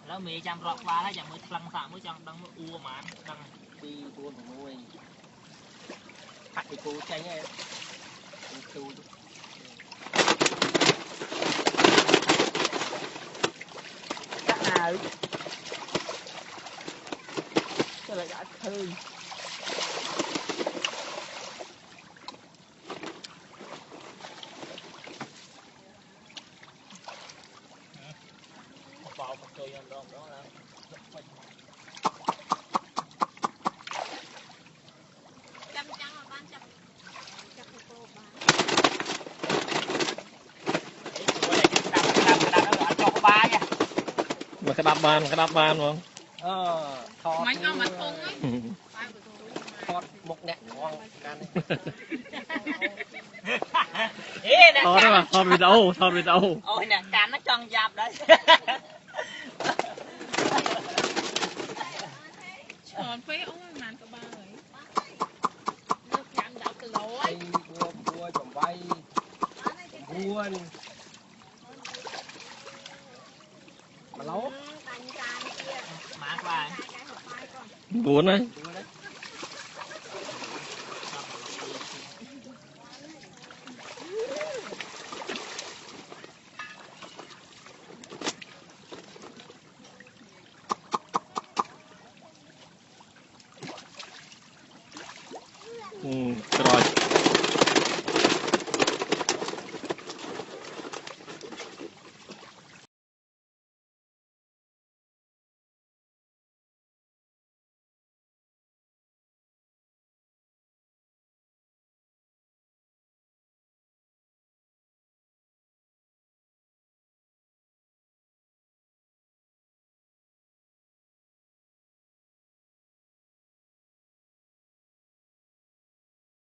แล้วมีจำรอกปลาแล้วอย่างมือพลังสามมือจังดังมืออ้วมันดังปีปูนของมวยผัดไอปูใจไงปูcá nào cái là cá thư vào một chơi ăn đó là chăm chăm mà ban chăm chăm cô bán cái cho cô ba nha mà cái đập ban không mấy con mặt phun ấy thọt một nẹt ngon can thọt đấy mà thọt về đâu ôi nè can nó tròn dạp đấy còn phế ông màn của ba rồi nước nhắm đậu từ lối vua trồng bay buôn mà lố má qua buồn đấy